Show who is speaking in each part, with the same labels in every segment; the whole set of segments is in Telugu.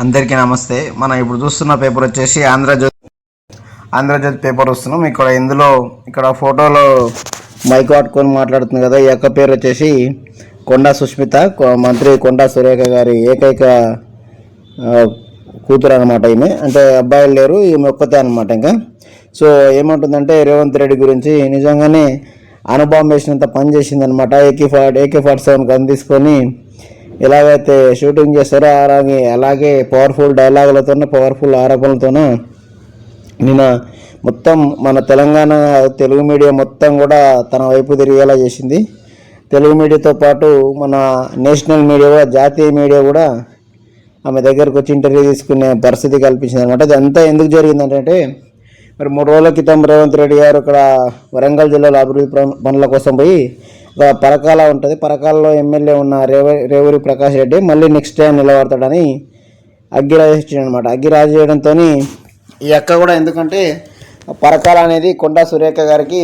Speaker 1: అందరికీ నమస్తే. మనం ఇప్పుడు చూస్తున్న పేపర్ వచ్చేసి ఆంధ్రజ్యోతి పేపర్ వస్తున్నాం. ఇక్కడ ఫోటోలో మైక్ పట్టుకొని మాట్లాడుతుంది కదా. ఈ యొక్క పేరు వచ్చేసి కొండా సుష్మిత, మంత్రి కొండా సురేఖ గారి ఏకైక కూతురు అనమాట. ఈమె అంటే అబ్బాయిలు లేరు, ఈమె ఒక్కతే అనమాట. ఇంకా సో ఏమంటుందంటే రేవంత్ రెడ్డి గురించి నిజంగానే అనుభవం వేసినంత పని చేసిందనమాట. AK-47 గన్ తీసుకొని ఎలాగైతే షూటింగ్ చేస్తారో అలాగే పవర్ఫుల్ డైలాగులతోనూ పవర్ఫుల్ ఆరోపణలతోనూ నిన్న మొత్తం మన తెలంగాణ తెలుగు మీడియా మొత్తం కూడా తన వైపు తిరిగేలా చేసింది. తెలుగు మీడియాతో పాటు మన నేషనల్ మీడియా కూడా, జాతీయ మీడియా కూడా ఆమె దగ్గరకు వచ్చి ఇంటర్వ్యూ తీసుకునే పరిస్థితి కల్పించింది అనమాట. ఇదంతా ఎందుకు జరిగిందంటే మరి 3 రోజుల క్రితం రేవంత్ రెడ్డి గారు ఇక్కడ వరంగల్ జిల్లాలో అభివృద్ధి పనుల కోసం పోయి పరకాల ఉంటుంది, పరకాలలో ఎమ్మెల్యే ఉన్న రేవూరి ప్రకాష్ రెడ్డి మళ్ళీ నెక్స్ట్ టైం నిలబడతాడని అగ్గిరాజు ఇచ్చాడనమాట. అగ్గిరాజు చేయడంతో ఈ అక్క కూడా, ఎందుకంటే పరకాల అనేది కొండా సురేఖ గారికి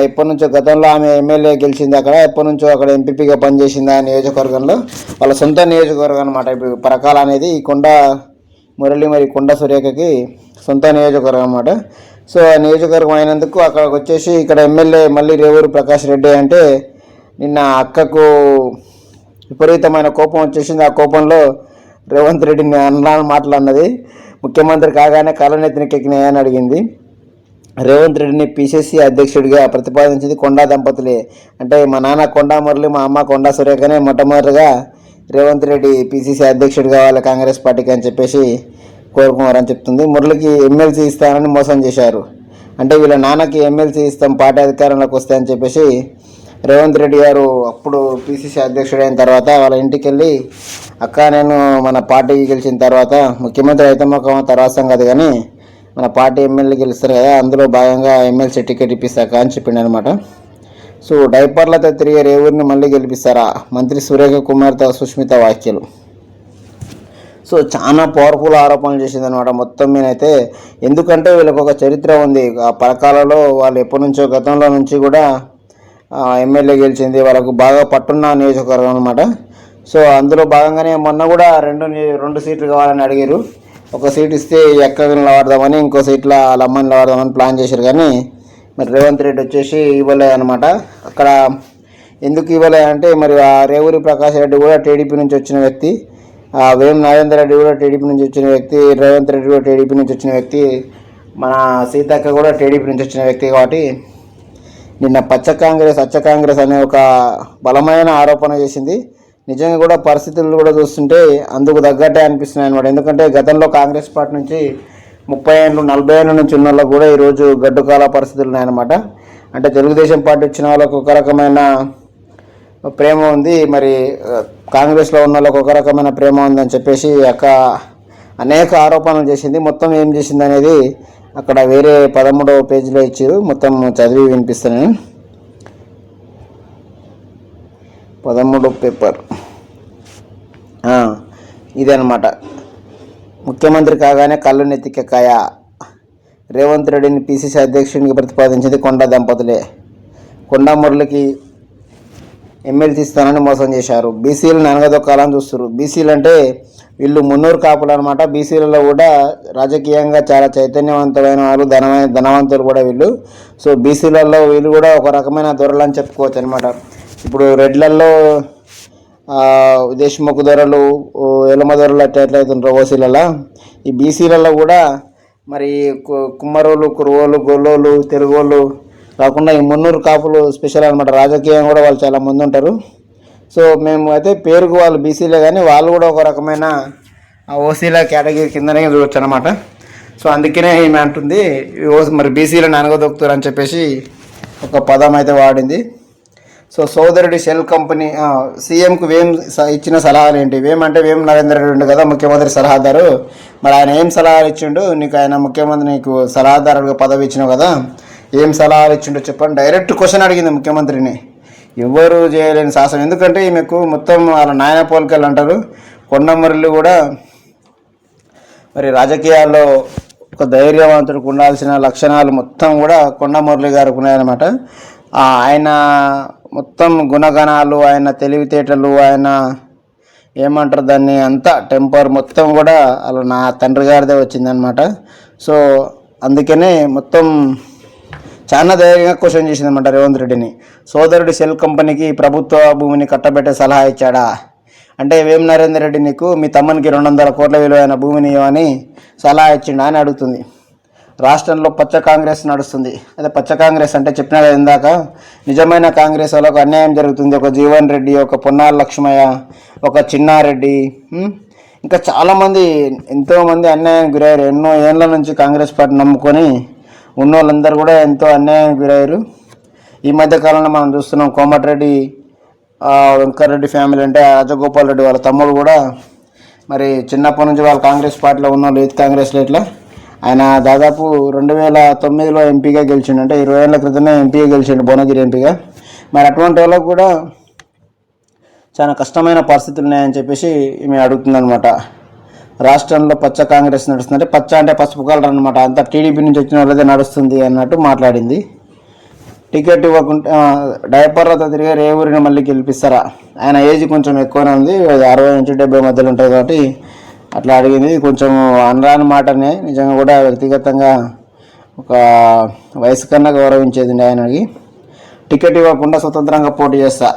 Speaker 1: ఎప్పటి నుంచో గతంలో ఆమె ఎమ్మెల్యే గెలిచింది, అక్కడ ఎప్పటి నుంచో అక్కడ ఎంపీపీగా పనిచేసింది ఆ నియోజకవర్గంలో, వాళ్ళ సొంత నియోజకవర్గం అనమాట. ఇప్పుడు పరకాల అనేది కొండా మురళి మరి కొండా సురేఖకి సొంత నియోజకవర్గం అనమాట. సో ఆ నియోజకవర్గం అయినందుకు అక్కడికి వచ్చేసి ఇక్కడ ఎమ్మెల్యే మళ్ళీ రేవూరి ప్రకాష్ రెడ్డి అంటే నిన్న అక్కకు విపరీతమైన కోపం వచ్చేసింది. ఆ కోపంలో రేవంత్ రెడ్డిని అన్నాను మాటలు అన్నది. ముఖ్యమంత్రి కాగానే కళ్ళనెత్తినెక్కినాయని అడిగింది. రేవంత్ రెడ్డిని PCC అధ్యక్షుడిగా ప్రతిపాదించింది కొండా దంపతులే. అంటే మా నాన్న కొండా మురళి, మా అమ్మ కొండా సురేఖనే మొట్టమొదటిగా రేవంత్ రెడ్డి PCC అధ్యక్షుడు కావాలి కాంగ్రెస్ పార్టీకి అని చెప్పేసి కోరుకున్నారని చెప్తుంది. మురళికి ఎమ్మెల్సీ ఇస్తానని మోసం చేశారు. అంటే వీళ్ళ నాన్నకి ఎమ్మెల్సీ ఇస్తాం పార్టీ అధికారంలోకి వస్తే అని చెప్పేసి రేవంత్ రెడ్డి గారు అప్పుడు PCC అధ్యక్షుడైన తర్వాత వాళ్ళ ఇంటికి వెళ్ళి, అక్క నేను మన పార్టీకి గెలిచిన తర్వాత ముఖ్యమంత్రి అయితే మాకు తర్వాత సంగతి, కానీ మన పార్టీ ఎమ్మెల్యే గెలుస్తారు కదా, అందులో భాగంగా ఎమ్మెల్సీ టికెట్ ఇప్పిస్తాక అని చెప్పిండు అనమాట. సో డైపర్లతో తిరిగే రేవూరిని మళ్ళీ గెలిపిస్తారా, మంత్రి సురేఖ కుమార్తె సుష్మిత వ్యాఖ్యలు. సో చాలా పవర్ఫుల్ ఆరోపణలు చేసిందనమాట మొత్తం మీదైతే. ఎందుకంటే వీళ్ళకి ఒక చరిత్ర ఉంది. ఆ పరకాలలో వాళ్ళు ఎప్పటి నుంచో గతంలో నుంచి కూడా ఎమ్మెల్యే గెలిచింది, వాళ్ళకు బాగా పట్టున్న నియోజకవర్గం అనమాట. సో అందులో భాగంగానే మొన్న కూడా రెండు సీట్లు కావాలని అడిగారు. ఒక సీట్ ఇస్తే ఎక్కడికి నిలబడదామని, ఇంకో సీట్లో వాళ్ళ అమ్మని నిలబడదామని ప్లాన్ చేశారు, కానీ మరి రేవంత్ రెడ్డి వచ్చేసి ఇవ్వలే అనమాట. అక్కడ ఎందుకు ఇవ్వలే అంటే మరి ఆ రేవూరి ప్రకాష్ రెడ్డి కూడా టీడీపీ నుంచి వచ్చిన వ్యక్తి, వేం నరేందర్ రెడ్డి కూడా టీడీపీ నుంచి వచ్చిన వ్యక్తి, రేవంత్ రెడ్డి కూడా టీడీపీ నుంచి వచ్చిన వ్యక్తి, మన సీతక్క కూడా టీడీపీ నుంచి వచ్చిన వ్యక్తి. కాబట్టి నిన్న అచ్చ కాంగ్రెస్ అనే ఒక బలమైన ఆరోపణ చేసింది. నిజంగా కూడా పరిస్థితులు కూడా చూస్తుంటే అందుకు తగ్గట్టే అనిపిస్తున్నాయి అనమాట. ఎందుకంటే గతంలో కాంగ్రెస్ పార్టీ నుంచి 30 ఏళ్ళు 40 ఏళ్ళ నుంచి ఉన్న వాళ్ళకు కూడా ఈరోజు గడ్డుకాల పరిస్థితులు ఉన్నాయన్నమాట. అంటే తెలుగుదేశం పార్టీ వచ్చిన వాళ్ళకు ఒక రకమైన ప్రేమ ఉంది, మరి కాంగ్రెస్లో ఉన్న వాళ్ళకు ఒక రకమైన ప్రేమ ఉందని చెప్పేసి అక్క అనేక ఆరోపణలు చేసింది. మొత్తం ఏం చేసింది అనేది అక్కడ వేరే 13వ పేజీలో ఇచ్చారు, మొత్తం చదివి వినిపిస్తాను. 13 పేపర్ ఇదనమాట. ముఖ్యమంత్రి కాగానే కళ్ళు నెత్తికెక్కాయ, రేవంత్ రెడ్డిని PCC అధ్యక్షునికి ప్రతిపాదించింది కొండా దంపతులే. కొండా మురళికి ఎమ్మెల్సీ ఇస్తానని మోసం చేశారు. బీసీలను అనగదొక్కాలని చూస్తారు. బీసీలు అంటే వీళ్ళు మున్నూరు కాపులు అనమాట. బీసీలలో కూడా రాజకీయంగా చాలా చైతన్యవంతమైన వాళ్ళు, ధనవంతులు కూడా వీళ్ళు. సో బీసీలలో వీళ్ళు కూడా ఒక రకమైన దొరలని చెప్పుకోవచ్చు అనమాట. ఇప్పుడు రెడ్లల్లో దేశముఖ దొరలు, ఎలమ దొరలు ఎట్లయితుంటారో ఓసీలలో, ఈ బీసీలలో కూడా మరి కుమ్మరోళ్ళు, కురువోళ్ళు, గొల్లోళ్ళు, తెలుగోళ్ళు కాకుండా ఈ మున్నూరు కాపులు స్పెషల్ అనమాట. రాజకీయం కూడా వాళ్ళు చాలా మంది ఉంటారు. సో మేము అయితే పేరుకు వాళ్ళు బీసీలే, కానీ వాళ్ళు కూడా ఒక రకమైన ఓసీల కేటగిరీ కిందనే చూడొచ్చు అనమాట. సో అందుకనే ఈమె అంటుంది మరి బీసీలను అనగదొక్కుతారు అని చెప్పేసి ఒక పదం అయితే వాడింది. సో సోదరుడి షెల్ కంపెనీ సీఎంకు వేం ఇచ్చిన సలహాలు ఏంటి? వేమంటే వేం నరేందర్ రెడ్డి ఉండు కదా ముఖ్యమంత్రి సలహాదారు, మరి ఆయన ఏం సలహాలు ఇచ్చిండు నీకు? ఆయన ముఖ్యమంత్రి నీకు సలహాదారుగా పదవి ఇచ్చినావు కదా, ఏం సలహాలు ఇచ్చిండో చెప్పండి. డైరెక్ట్ క్వశ్చన్ అడిగింది ముఖ్యమంత్రిని. ఎవరు చేయలేని సాహసం. ఎందుకంటే ఈమెకు మొత్తం వాళ్ళ నాయన పోలికలు అంటారు. కొండా మురళి కూడా మరి రాజకీయాల్లో ఒక ధైర్యవంతుడికి ఉండాల్సిన లక్షణాలు మొత్తం కూడా కొండా మురళి గారికి ఉన్నాయన్నమాట. ఆయన మొత్తం గుణగణాలు, ఆయన తెలివితేటలు, ఆయన ఏమంటారు దాన్ని అంతా టెంపర్ మొత్తం కూడా అలా నా తండ్రి గారిదే వచ్చిందనమాట. సో అందుకనే మొత్తం చాలా ధైర్యంగా క్వశ్చన్ చేసిందనమాట రేవంత్ రెడ్డిని. సోదరుడి సెల్ కంపెనీకి ప్రభుత్వ భూమిని కట్టబెట్టే సలహా ఇచ్చాడా అంటే, వేం నరేందర్ రెడ్డి నీకు మీ తమ్మునికి 200 కోట్ల విలువైన భూమిని ఇవ్వని సలహా ఇచ్చిండా అని అడుగుతుంది. రాష్ట్రంలో పచ్చ కాంగ్రెస్ నడుస్తుంది. అదే పచ్చ కాంగ్రెస్ అంటే చెప్పినా కదా ఇందాక, నిజమైన కాంగ్రెస్ వాళ్ళకు అన్యాయం జరుగుతుంది. ఒక జీవన్ రెడ్డి, ఒక పొన్నాల లక్ష్మయ్య, ఒక చిన్నారెడ్డి, ఇంకా చాలామంది ఎంతోమంది అన్యాయానికి గురయ్యారు. ఎన్నో ఏళ్ళ నుంచి కాంగ్రెస్ పార్టీ నమ్ముకొని ఉన్న వాళ్ళందరూ కూడా ఎంతో అన్యాయానికి గురయ్యారు. ఈ మధ్య కాలంలో మనం చూస్తున్నాం కోమటిరెడ్డి వెంకటరెడ్డి ఫ్యామిలీ అంటే రాజగోపాల్ రెడ్డి వాళ్ళ తమ్ముడు కూడా మరి చిన్నప్పటి నుంచి వాళ్ళు కాంగ్రెస్ పార్టీలో ఉన్న వాళ్ళు యూత్ కాంగ్రెస్లో ఇట్లా ఆయన దాదాపు 2009లో ఎంపీగా గెలిచిండు. అంటే 20 ఏళ్ళ క్రితమే ఎంపీగా గెలిచిండు, భువనగిరి ఎంపీగా. మరి అటువంటి వాళ్ళకు కూడా చాలా కష్టమైన పరిస్థితులు ఉన్నాయని చెప్పేసి మేము అడుగుతుందనమాట. రాష్ట్రంలో పచ్చ కాంగ్రెస్ నడుస్తుందంటే పచ్చ అంటే పసుపు కలర్ అనమాట, అంతా టీడీపీ నుంచి వచ్చిన వాళ్ళదే నడుస్తుంది అన్నట్టు మాట్లాడింది. టికెట్ ఇవ్వకుంటే డైపర్లతో తిరిగే ఏ ఊరిని మళ్ళీ గెలిపిస్తారా? ఆయన ఏజ్ కొంచెం ఎక్కువనే ఉంది, 60 నుంచి 70 మధ్యలో ఉంటుంది కాబట్టి అట్లా అడిగింది. కొంచెం అనరాని మాటనే, నిజంగా కూడా వ్యక్తిగతంగా ఒక వయసు కన్నా గౌరవించేది ఆయనకి. టికెట్ ఇవ్వకుండా స్వతంత్రంగా పోటీ చేస్తా.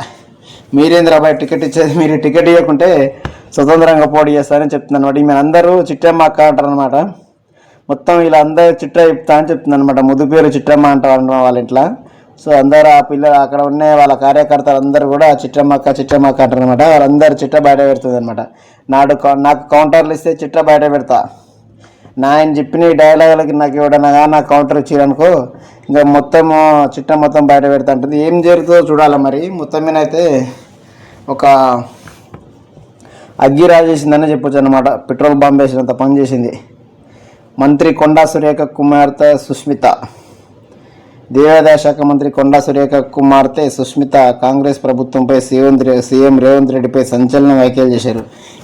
Speaker 1: మీరేంద్రబాయ్ టికెట్ ఇచ్చేది? మీరు టికెట్ ఇవ్వకుంటే స్వతంత్రంగా పోటీ చేస్తారని చెప్తుంది అనమాట. ఈమె అందరూ చిట్టమ్మ అక్క అంటారు అనమాట. మొత్తం ఇలా అందరూ చిట్ట చెప్తా అని చెప్తుంది అనమాట. ముద్దు పేరు చిట్టమ్మ అంటారు వాళ్ళ ఇంట్లో. సో అందరూ ఆ పిల్లలు అక్కడ ఉన్న వాళ్ళ కార్యకర్తలు అందరూ కూడా చిట్టమ్మ అక్క అంటారు అనమాట. వాళ్ళందరూ చిట్ట బయట పెడుతుంది అనమాట. నాకు కౌంటర్లు ఇస్తే చిట్ట బయట పెడతా, ఆయన చెప్పిన ఈ డైలాగులకి నాకు ఇవ్వడనగా నాకు కౌంటర్ ఇచ్చారనుకో ఇంకా మొత్తం చిట్ట మొత్తం బయట పెడతా ఉంటుంది. ఏం జరుగుతుందో చూడాలి. మరి మొత్తం మీద అయితే ఒక అగ్గి రాజేసిందని చెప్పొచ్చు అనమాట. పెట్రోల్ బాంబు వేసినంత పని చేసింది. మంత్రి కొండా సురేఖ కుమార్తె సుస్మిత, దేవాదాయ శాఖ మంత్రి కొండా సురేఖ కుమార్తె సుస్మిత కాంగ్రెస్ ప్రభుత్వంపై సీఎం రేవంత్ రెడ్డిపై సంచలన వ్యాఖ్యలు చేశారు.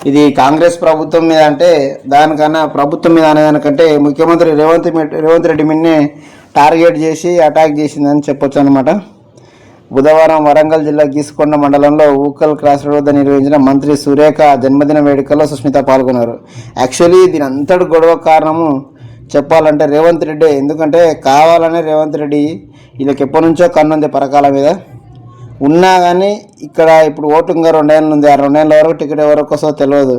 Speaker 1: ఇది కాంగ్రెస్ ప్రభుత్వం మీద అంటే దానికన్నా ప్రభుత్వం మీద అనేదానికంటే ముఖ్యమంత్రి రేవంత్ రెడ్డి మీదనే టార్గెట్ చేసి అటాక్ చేసిందని చెప్పొచ్చు అనమాట. బుధవారం వరంగల్ జిల్లా గీసుకొండ మండలంలో ఊకల్ క్రాస్ రోడ్ వద్ద నిర్వహించిన మంత్రి సురేఖ జన్మదిన వేడుకల్లో సుస్మిత పాల్గొన్నారు. యాక్చువల్లీ దీని అంతటి గొడవ కారణము చెప్పాలంటే రేవంత్ రెడ్డి. ఎందుకంటే కావాలనే రేవంత్ రెడ్డి వీళ్ళకి ఎప్పటి నుంచో కన్నుంది పరకాల మీద ఉన్నా కానీ ఇక్కడ ఇప్పుడు ఓటింగ్ 2 ఏళ్ళు ఉంది. ఆ 2 ఏళ్ళ వరకు టికెట్ ఎవరికి వస్తుందో తెలియదు.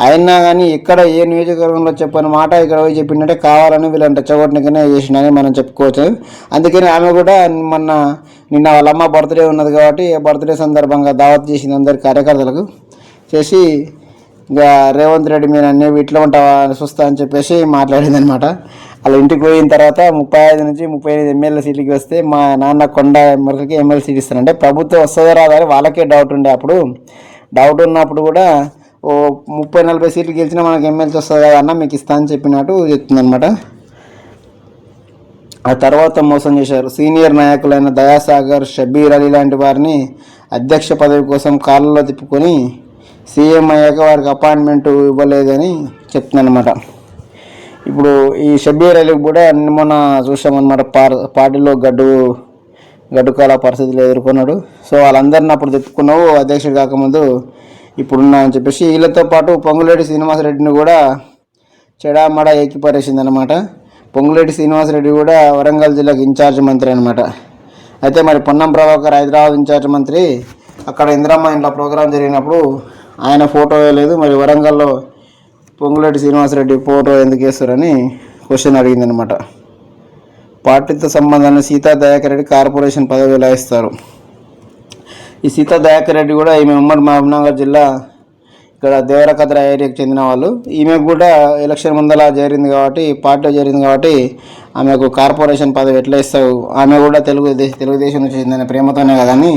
Speaker 1: అయినా కానీ ఇక్కడ ఏ నియోజకవర్గంలో చెప్పని మాట ఇక్కడ పోయి చెప్పిందంటే కావాలని వీళ్ళని రెచ్చగొట్టనికనే చేసిందని మనం చెప్పుకోవచ్చు. అందుకని ఆమె కూడా నిన్న వాళ్ళ అమ్మ బర్త్డే ఉన్నది కాబట్టి బర్త్డే సందర్భంగా దావత్ చేసింది అందరి కార్యకర్తలకు చేసి, ఇంకా రేవంత్ రెడ్డి మీరు అన్నీ వీటిలో ఉంటావా చూస్తా అని చెప్పేసి మాట్లాడింది అనమాట. అలా ఇంటికి పోయిన తర్వాత 35 నుంచి 38 ఎమ్మెల్యే సీట్లకి వస్తే మా నాన్న కొండ ఎమ్మెల్యేకి ఎమ్మెల్యే సీట్ ఇస్తారంటే ప్రభుత్వం వస్తుందో రాదని వాళ్ళకే డౌట్ ఉండే. అప్పుడు డౌట్ ఉన్నప్పుడు కూడా 30-40 సీట్లు గెలిచినా మనకి ఎమ్మెల్సీ వస్తుంది కదా అన్న మీకు ఇస్తా అని చెప్పినట్టు చెప్తుందనమాట. ఆ తర్వాత మోసం చేశారు. సీనియర్ నాయకులైన దయాసాగర్, షబీర్ అలీ లాంటి వారిని అధ్యక్ష పదవి కోసం కాళ్ళలో తిప్పుకొని సీఎం అయ్యాక వారికి అపాయింట్మెంట్ ఇవ్వలేదని చెప్తుందన్నమాట. ఇప్పుడు ఈ షబీర్ అలీకి కూడా మొన్న చూసామన్నమాట, పార్టీలో గడ్డుకాల పరిస్థితులు ఎదుర్కొన్నాడు. సో వాళ్ళందరిని అప్పుడు తెచ్చుకున్నావు అధ్యక్షుడు కాకముందు ఇప్పుడున్నా అని చెప్పేసి వీళ్ళతో పాటు పొంగులేటి శ్రీనివాసరెడ్డిని కూడా చెడామడ ఏకిపారేసింది అనమాట. పొంగులేటి శ్రీనివాసరెడ్డి కూడా వరంగల్ జిల్లాకు ఇన్ఛార్జ్ మంత్రి అనమాట. అయితే మరి పొన్నం ప్రభాకర్ హైదరాబాద్ ఇన్ఛార్జ్ మంత్రి, అక్కడ ఇందిరమ్మ ఇంట్లో ప్రోగ్రాం జరిగినప్పుడు ఆయన ఫోటో వేయలేదు. మరి వరంగల్లో పొంగులేటి శ్రీనివాసరెడ్డి ఫోటో ఎందుకు వేస్తారని క్వశ్చన్ అడిగిందనమాట. పార్టీతో సంబంధాన్ని సీతా దయాకర్ రెడ్డి కార్పొరేషన్ పదవి ఎలా ఇస్తారు? ఈ సీతా దయాకర్ రెడ్డి కూడా ఈమె ఉమ్మడి మహబూబ్నగర్ జిల్లా ఇక్కడ దేవరకద్ర ఏరియాకి చెందిన వాళ్ళు. ఈమె కూడా ఎలక్షన్ ముందలా చేరింది కాబట్టి, పార్టీలో చేరింది కాబట్టి ఆమెకు కార్పొరేషన్ పదవి ఎట్లా ఇస్తావు? ఆమె కూడా తెలుగుదేశం నుంచి చెందిన ప్రేమతోనే కదని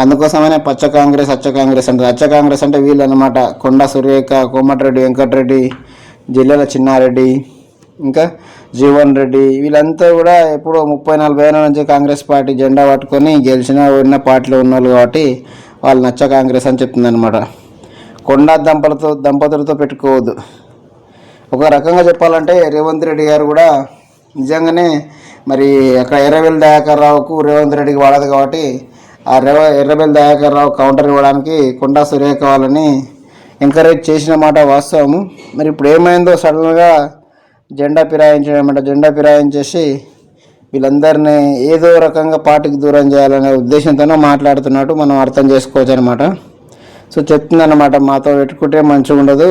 Speaker 1: అందుకోసమనే పచ్చ కాంగ్రెస్ అచ్చ కాంగ్రెస్ అంటారు. అచ్చ కాంగ్రెస్ అంటే వీళ్ళు అనమాట. కొండా సురేఖ, కోమటిరెడ్డి వెంకటరెడ్డి, జిల్లాల చిన్నారెడ్డి, ఇంకా జీవన్ రెడ్డి, వీళ్ళంతా కూడా ఎప్పుడో 30-40 ఏళ్ళ నుంచి కాంగ్రెస్ పార్టీ జెండా పట్టుకొని ఉన్న పార్టీలో ఉన్నోళ్ళు కాబట్టి వాళ్ళు నచ్చ కాంగ్రెస్ అని చెప్తుందనమాట. కొండా దంపతులతో పెట్టుకోవద్దు. ఒక రకంగా చెప్పాలంటే రేవంత్ రెడ్డి గారు కూడా నిజంగానే మరి అక్కడ ఎర్రబెల్లి దయాకర్ రావుకు రేవంత్ రెడ్డికి వాడదు కాబట్టి ఆ ఎర్రబెల్లి దయాకర్ రావు కౌంటర్ ఇవ్వడానికి కొండా సురేఖ వాళ్ళని ఎంకరేజ్ చేసిన మాట వాస్తవము. మరి ఇప్పుడు ఏమైందో సడన్గా జెండా ఫిరాయించడం, జెండా ఫిరాయించేసి వీళ్ళందరినీ ఏదో రకంగా పార్టీకి దూరం చేయాలనే ఉద్దేశంతోనే మాట్లాడుతున్నట్టు మనం అర్థం చేసుకోవచ్చు అనమాట. సో చెప్తుందన్నమాట, మాతో పెట్టుకుంటే మంచిగా ఉండదు,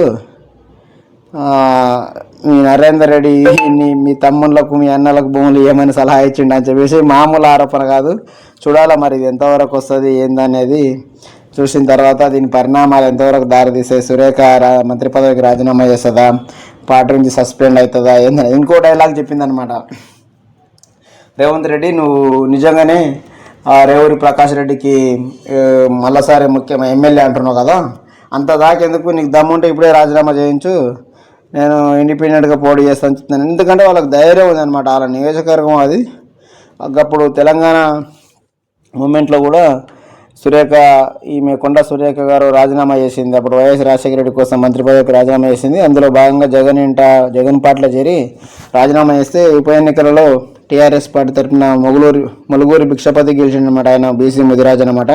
Speaker 1: మీ నరేందర్ రెడ్డి మీ తమ్ముళ్ళకు మీ అన్నలకు భూములు ఏమైనా సలహా ఇచ్చిండు అని చెప్పేసి. మామూలు ఆరోపణ కాదు, చూడాలా మరి ఇది ఎంతవరకు వస్తుంది ఏందనేది. చూసిన తర్వాత దీని పరిణామాలు ఎంతవరకు దారితీస్తాయి, సురేఖ మంత్రి పదవికి రాజీనామా చేస్తుందా, పార్టీ నుంచి సస్పెండ్ అవుతుందా ఏందని ఇంకో డైలాగ్ చెప్పిందనమాట. రేవంత్ రెడ్డి నువ్వు నిజంగానే రేవూరి ప్రకాష్ రెడ్డికి మళ్ళీసారి ఎమ్మెల్యే అంటున్నావు కదా, అంత దాకెందుకు, నీకు దమ్ముంటే ఇప్పుడే రాజీనామా చేయించు, నేను ఇండిపెండెంట్గా పోటీ చేస్తాను చెప్తున్నాను. ఎందుకంటే వాళ్ళకి ధైర్యం ఉందన్నమాట, వాళ్ళ నియోజకవర్గం అది. అప్పుడు తెలంగాణ మూమెంట్లో కూడా ఈమె కొండ సురేఖ గారు రాజీనామా చేసింది. అప్పుడు వైఎస్ రాజశేఖర రెడ్డి కోసం మంత్రి పదవికి రాజీనామా చేసింది. అందులో భాగంగా జగన్ పార్టీలో చేరి రాజీనామా చేస్తే ఉప ఎన్నికలలో టీఆర్ఎస్ పార్టీ తరఫున ములుగూరి భిక్షపతి గెలిచిండనమాట. ఆయన బీసీ ముదిరాజ్ అనమాట.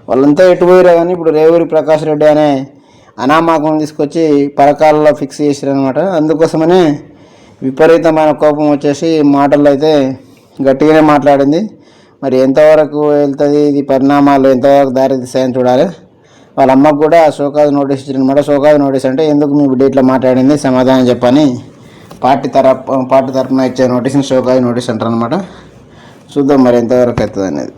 Speaker 1: వాళ్ళంతా ఎటుపోయారు కానీ ఇప్పుడు రేవూరి ప్రకాష్ రెడ్డి అనే అనామాకం తీసుకొచ్చి పరకాలలో ఫిక్స్ చేశారనమాట. అందుకోసమనే విపరీతమైన కోపం వచ్చేసి మాటల్లో అయితే గట్టిగానే మాట్లాడింది. మరి ఎంతవరకు వెళ్తుంది, ఇది పరిణామాలు ఎంతవరకు దారి తీస్తాయని చూడాలి. వాళ్ళ అమ్మకు కూడా షోకాజ్ నోటీస్ ఇచ్చారనమాట. షోకాజ్ నోటీస్ అంటే ఎందుకు మీ బిడ్డ ఇట్లా మాట్లాడింది సమాధానం చెప్పని పార్టీ తరఫున ఇచ్చే నోటీస్ని షోకాజ్ నోటీస్ అంటారు అనమాట. చూద్దాం మరి ఎంతవరకు అవుతుంది అనేది.